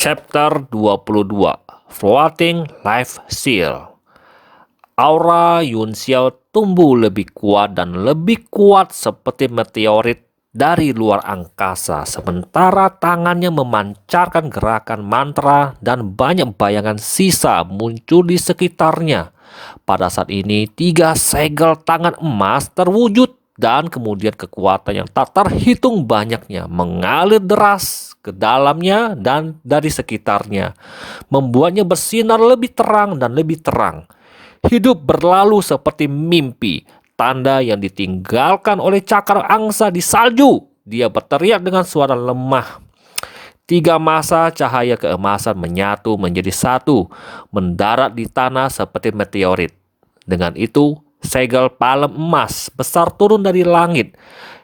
Chapter 22 Floating Life Seal. Aura Yun Xiao tumbuh lebih kuat dan lebih kuat seperti meteorit dari luar angkasa, sementara tangannya memancarkan gerakan mantra dan banyak bayangan sisa muncul di sekitarnya. Pada saat ini, 3 segel tangan emas terwujud dan kemudian kekuatan yang tak terhitung banyaknya mengalir deras ke dalamnya dan dari sekitarnya, membuatnya bersinar lebih terang dan lebih terang. Hidup berlalu seperti mimpi, tanda yang ditinggalkan oleh cakar angsa di salju. Dia berteriak dengan suara lemah. 3 massa cahaya keemasan menyatu menjadi satu, mendarat di tanah seperti meteorit. Dengan itu, segel palem emas besar turun dari langit.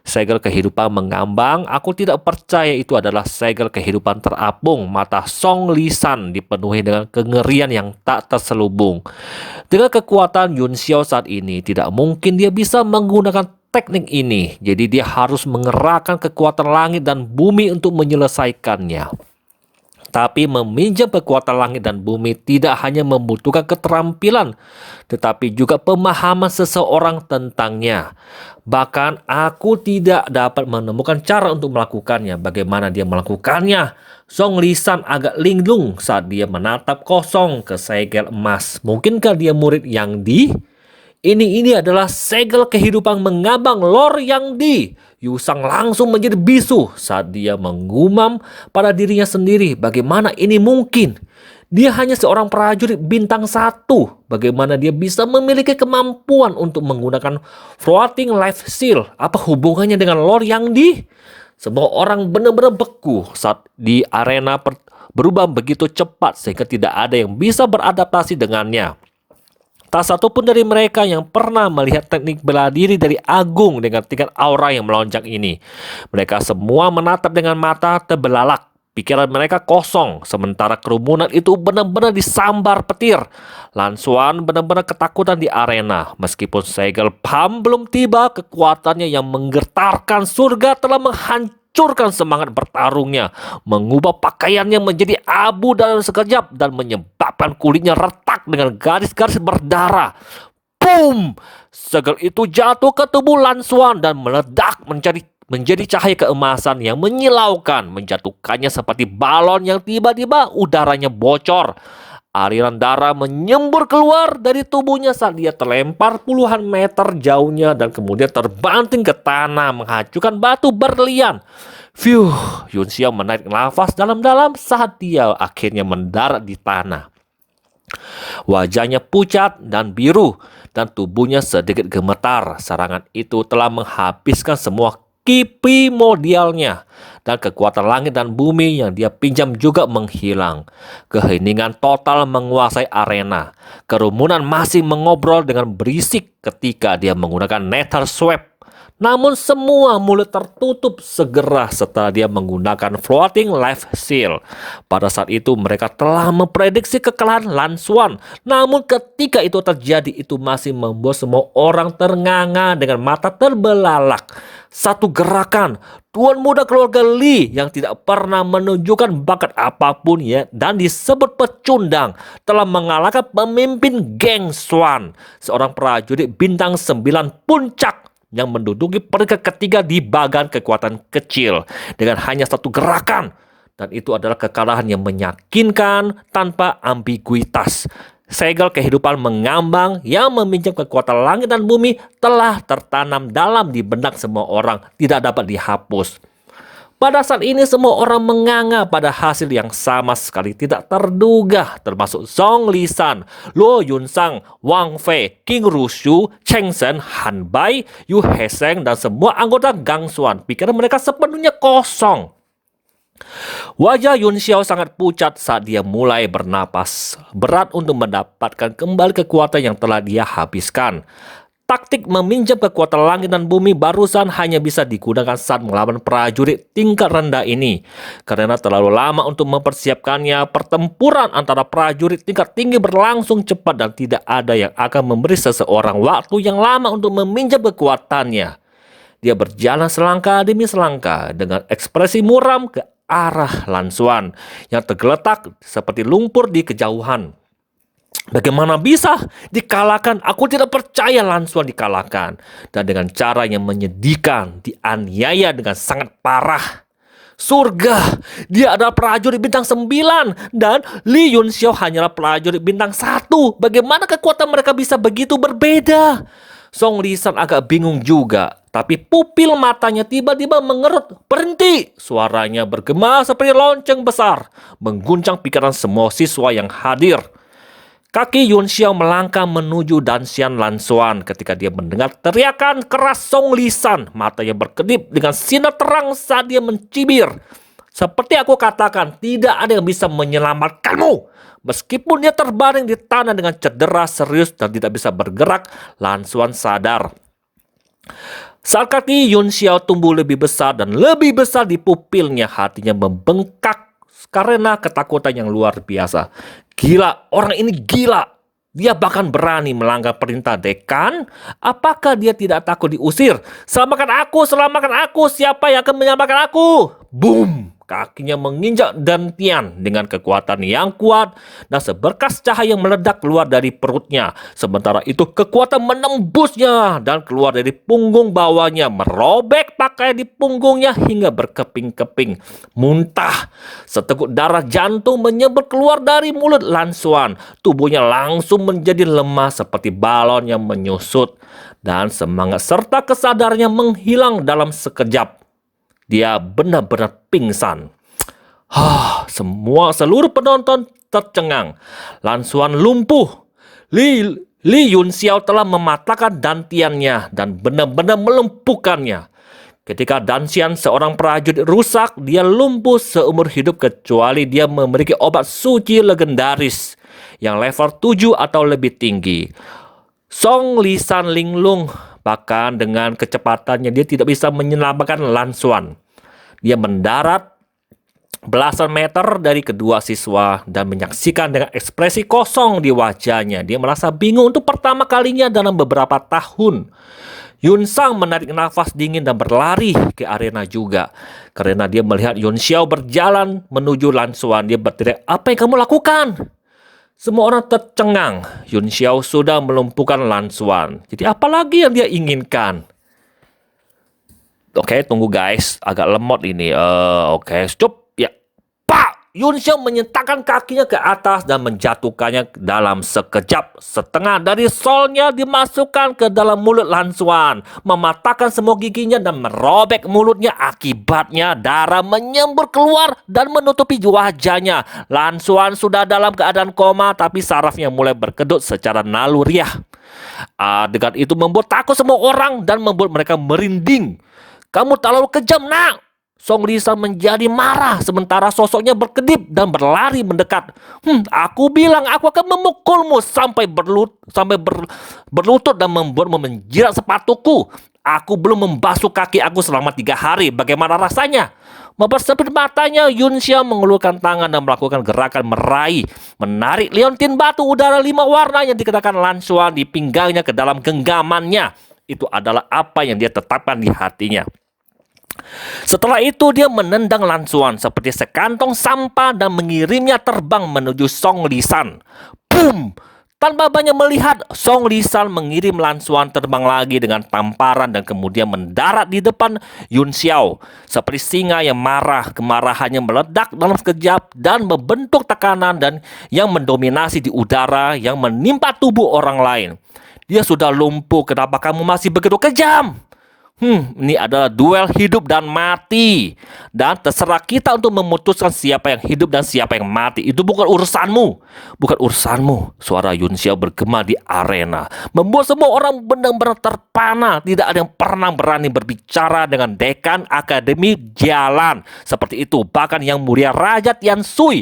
Segel kehidupan mengambang. Aku tidak percaya itu adalah segel kehidupan terapung. Mata Song Lisan dipenuhi dengan kengerian yang tak terselubung. Dengan kekuatan Yun Xiao saat ini, tidak mungkin dia bisa menggunakan teknik ini. Jadi dia harus mengerahkan kekuatan langit dan bumi untuk menyelesaikannya. Tapi meminjam kekuatan langit dan bumi tidak hanya membutuhkan keterampilan, tetapi juga pemahaman seseorang tentangnya. Bahkan aku tidak dapat menemukan cara untuk melakukannya. Bagaimana dia melakukannya? Song Lisan agak linglung saat dia menatap kosong ke segel emas. Mungkinkah dia murid Yang Di? Ini adalah segel kehidupan mengambang Lord Yang Di. Yu Sang langsung menjadi bisu saat dia mengumam pada dirinya sendiri. Bagaimana ini mungkin? Dia hanya seorang prajurit bintang 1. Bagaimana dia bisa memiliki kemampuan untuk menggunakan floating life seal? Apa hubungannya dengan Lord Yang Di? Semua orang benar-benar beku saat di arena berubah begitu cepat sehingga tidak ada yang bisa beradaptasi dengannya. Tak satu pun dari mereka yang pernah melihat teknik bela diri dari Agung dengan tingkat aura yang melonjak ini. Mereka semua menatap dengan mata terbelalak. Pikiran mereka kosong, sementara kerumunan itu benar-benar disambar petir. Lan Xuan benar-benar ketakutan di arena. Meskipun segel Pam belum tiba, kekuatannya yang menggetarkan surga telah menghancurkan semangat bertarungnya, mengubah pakaiannya menjadi abu dalam sekejap dan menyebabkan kulitnya retak dengan garis-garis berdarah. Boom! Segel itu jatuh ke tubuh Lan Xuan dan meledak menjadi cahaya keemasan yang menyilaukan, menjatuhkannya seperti balon yang tiba-tiba udaranya bocor. Aliran darah menyembur keluar dari tubuhnya saat dia terlempar puluhan meter jauhnya dan kemudian terbanting ke tanah, menghancurkan batu berlian. Phew, Yun Xiao menarik nafas dalam-dalam saat dia akhirnya mendarat di tanah. Wajahnya pucat dan biru dan tubuhnya sedikit gemetar. Serangan itu telah menghabiskan semua ki primordialnya, dan kekuatan langit dan bumi yang dia pinjam juga menghilang. Keheningan total menguasai arena. Kerumunan masih mengobrol dengan berisik ketika dia menggunakan nether sweep. Namun semua mulut tertutup segera setelah dia menggunakan floating life seal. Pada saat itu mereka telah memprediksi kekalahan Lan Xuan. Namun ketika itu terjadi, itu masih membuat semua orang ternganga dengan mata terbelalak. Satu gerakan, Tuan Muda keluarga Li yang tidak pernah menunjukkan bakat apapun dan disebut pecundang, telah mengalahkan pemimpin geng Xuan, seorang prajurit bintang 9 puncak yang menduduki peringkat ketiga di bagan kekuatan kecil dengan hanya satu gerakan. Dan itu adalah kekalahan yang meyakinkan tanpa ambiguitas. Segel kehidupan mengambang yang meminjam kekuatan langit dan bumi telah tertanam dalam di benak semua orang, tidak dapat dihapus. Pada saat ini semua orang menganga pada hasil yang sama sekali tidak terduga, termasuk Song Lisan, Luo Yunsang, Wang Fei, King Rushu, Cheng Shen, Han Bai, Yu Heseng, dan semua anggota Gang Xuan. Pikiran mereka sepenuhnya kosong. Wajah Yun Xiao sangat pucat saat dia mulai bernapas berat untuk mendapatkan kembali kekuatan yang telah dia habiskan. Taktik meminjam kekuatan langit dan bumi barusan hanya bisa digunakan saat melawan prajurit tingkat rendah ini. Karena terlalu lama untuk mempersiapkannya, pertempuran antara prajurit tingkat tinggi berlangsung cepat dan tidak ada yang akan memberi seseorang waktu yang lama untuk meminjam kekuatannya. Dia berjalan selangkah demi selangkah dengan ekspresi muram ke arah Lan Xuan yang tergeletak seperti lumpur di kejauhan. Bagaimana bisa dikalahkan? Aku tidak percaya Lan Xuan dikalahkan. Dan dengan cara yang menyedihkan, dianiaya dengan sangat parah. Surga, dia adalah prajurit bintang 9 dan Li Yunxiao hanyalah prajurit bintang 1. Bagaimana kekuatan mereka bisa begitu berbeda? Song Lisan agak bingung juga, tapi pupil matanya tiba-tiba mengerut. Berhenti! Suaranya bergema seperti lonceng besar, mengguncang pikiran semua siswa yang hadir. Kaki Yun Xiao melangkah menuju Danxian Lan Xuan ketika dia mendengar teriakan keras Song Lisan. Matanya berkedip dengan sinar terang saat dia mencibir. Seperti aku katakan, tidak ada yang bisa menyelamatkanmu. Meskipun dia terbaring di tanah dengan cedera serius dan tidak bisa bergerak, Lan Xuan sadar. Saat kaki Yun Xiao tumbuh lebih besar dan lebih besar di pupilnya, hatinya membengkak karena ketakutan yang luar biasa. Gila, orang ini gila. Dia bahkan berani melanggar perintah dekan. Apakah dia tidak takut diusir? Selamatkan aku, siapa yang akan menyelamatkan aku? Boom! Kakinya menginjak dantian dengan kekuatan yang kuat dan seberkas cahaya meledak keluar dari perutnya. Sementara itu kekuatan menembusnya dan keluar dari punggung bawahnya, merobek pakaian di punggungnya hingga berkeping-keping. Muntah. Seteguk darah jantung menyembur keluar dari mulut Lan Xuan. Tubuhnya langsung menjadi lemah seperti balon yang menyusut. Dan semangat serta kesadarannya menghilang dalam sekejap. Dia benar-benar pingsan. Seluruh penonton tercengang. Lan Xuan lumpuh. Li Yun Xiao telah mematahkan dantiannya dan benar-benar melumpuhkannya. Ketika dantian seorang prajurit rusak, dia lumpuh seumur hidup kecuali dia memiliki obat suci legendaris yang level 7 atau lebih tinggi. Song Lisan linglung. Bahkan dengan kecepatannya dia tidak bisa menyelamatkan Lan Xuan. Dia mendarat belasan meter dari kedua siswa dan menyaksikan dengan ekspresi kosong di wajahnya. Dia merasa bingung untuk pertama kalinya dalam beberapa tahun. Yun Sang menarik nafas dingin dan berlari ke arena juga. Karena dia melihat Yun Xiao berjalan menuju Lan Xuan. Dia berteriak, "Apa yang kamu lakukan?" Semua orang tercengang. Yun Xiao sudah melumpuhkan Lan Xuan. Jadi apa lagi yang dia inginkan? Oke, tunggu guys. Agak lemot ini. Oke, stop. Ya. Pak! Yun Xiao menyentakkan kakinya ke atas dan menjatuhkannya dalam sekejap. Setengah dari solnya dimasukkan ke dalam mulut Lan Xuan, mematahkan semua giginya dan merobek mulutnya. Akibatnya darah menyembur keluar dan menutupi wajahnya. Lan Xuan sudah dalam keadaan koma, tapi sarafnya mulai berkedut secara naluriah. Adegan itu membuat takut semua orang dan membuat mereka merinding. "Kamu terlalu kejam, nak!" Song Lisan menjadi marah sementara sosoknya berkedip dan berlari mendekat. Aku bilang aku akan memukulmu sampai berlutut dan membuatmu menjilat sepatuku. Aku belum membasuh kaki aku selama 3 hari. Bagaimana rasanya? Mempersempit matanya, Yun Xiao mengeluarkan tangan dan melakukan gerakan meraih, menarik liontin batu udara 5 warna yang dikenakan Lan Xuan di pinggangnya ke dalam genggamannya. Itu adalah apa yang dia tetapkan di hatinya. Setelah itu dia menendang Lan Xuan seperti sekantong sampah dan mengirimnya terbang menuju Song Lisan. Boom! Tanpa banyak melihat, Song Lisan mengirim Lan Xuan terbang lagi dengan tamparan dan kemudian mendarat di depan Yun Xiao. Seperti singa yang marah, kemarahannya meledak dalam sekejap dan membentuk tekanan dan yang mendominasi di udara yang menimpa tubuh orang lain. Dia sudah lumpuh, kenapa kamu masih begitu kejam? Ini adalah duel hidup dan mati. Dan terserah kita untuk memutuskan siapa yang hidup dan siapa yang mati. Itu bukan urusanmu. Bukan urusanmu. Suara Yun Xiao bergema di arena, membuat semua orang benar-benar terpana. Tidak ada yang pernah berani berbicara dengan dekan Akademi Jalan seperti itu. Bahkan Yang Mulia Raja Tian Sui,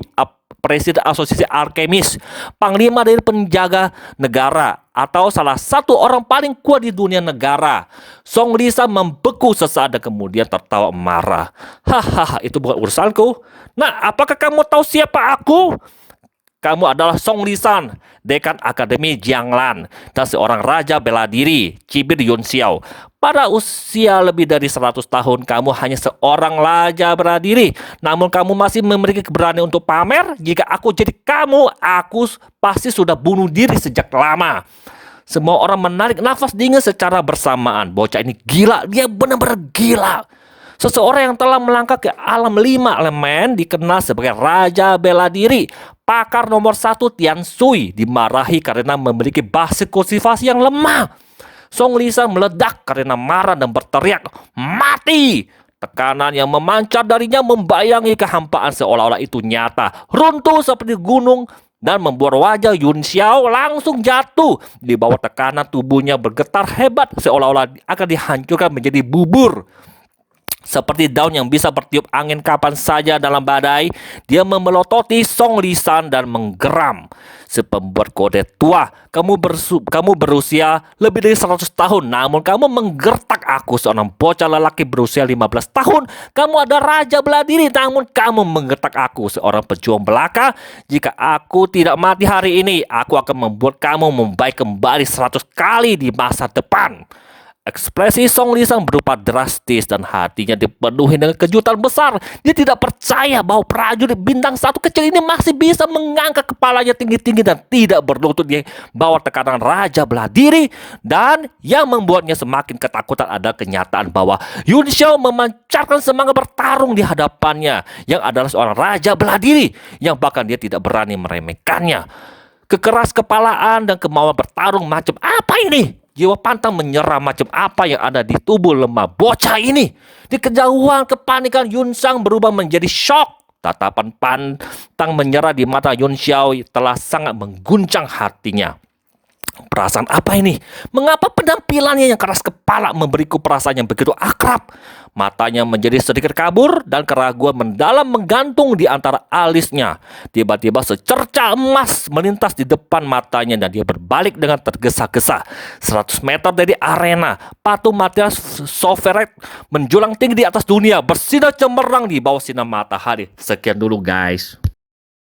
Presiden Asosiasi Alkemis, Panglima dari penjaga negara, atau salah satu orang paling kuat di dunia negara. Song Lisan membeku sesaat dan kemudian tertawa marah. Hahaha, itu bukan urusanku. Nah, apakah kamu tahu siapa aku? kamu adalah Song Lisan, dekan Akademi Jianglan, dan seorang raja bela diri, Cibir Yun Xiao. Pada usia lebih dari 100 tahun, kamu hanya seorang raja bela diri. Namun kamu masih memiliki keberanian untuk pamer. Jika aku jadi kamu, aku pasti sudah bunuh diri sejak lama. Semua orang menarik nafas dingin secara bersamaan. Bocah ini gila, dia benar-benar gila. Seseorang yang telah melangkah ke alam 5 elemen dikenal sebagai Raja Bela Diri. Pakar nomor 1 Tian Sui dimarahi karena memiliki bahasa kultivasi yang lemah. Song Lisan meledak karena marah dan berteriak, "Mati!" Tekanan yang memancar darinya membayangi kehampaan seolah-olah itu nyata. Runtuh seperti gunung dan membuat wajah Yun Xiao langsung jatuh. Di bawah tekanan tubuhnya bergetar hebat seolah-olah akan dihancurkan menjadi bubur. Seperti daun yang bisa bertiup angin kapan saja dalam badai, dia memelototi Song Lisan dan menggeram. Sepembuat kode tua, kamu berusia lebih dari 100 tahun, namun kamu menggertak aku, seorang bocah lelaki berusia 15 tahun. Kamu ada raja bela diri, namun kamu menggertak aku, seorang pejuang belaka. Jika aku tidak mati hari ini, aku akan membuat kamu membaik kembali 100 kali di masa depan. Ekspresi Song Lisan berupa drastis dan hatinya dipenuhi dengan kejutan besar. Dia tidak percaya bahwa prajurit bintang 1 kecil ini masih bisa mengangkat kepalanya tinggi-tinggi dan tidak berlutut di bawah tekanan raja bela diri. Dan yang membuatnya semakin ketakutan adalah kenyataan bahwa Yun Xiao memancarkan semangat bertarung di hadapannya, yang adalah seorang raja bela diri yang bahkan dia tidak berani meremehkannya. Kekeras kepalaan dan kemauan bertarung macam apa ini? Jiwa pantang menyerah macam apa yang ada di tubuh lemah bocah ini. Di kejauhan kepanikan Yun Sang berubah menjadi syok. Tatapan pantang menyerah di mata Yun Xiao telah sangat mengguncang hatinya. Perasaan apa ini? Mengapa penampilannya yang keras kepala memberiku perasaan yang begitu akrab? Matanya menjadi sedikit kabur dan keraguan mendalam menggantung di antara alisnya. Tiba-tiba secerca emas melintas di depan matanya dan dia berbalik dengan tergesa-gesa. 100 meter dari arena, patung Matthias Soferet menjulang tinggi di atas dunia, bersinar cemerlang di bawah sinar matahari. Sekian dulu guys.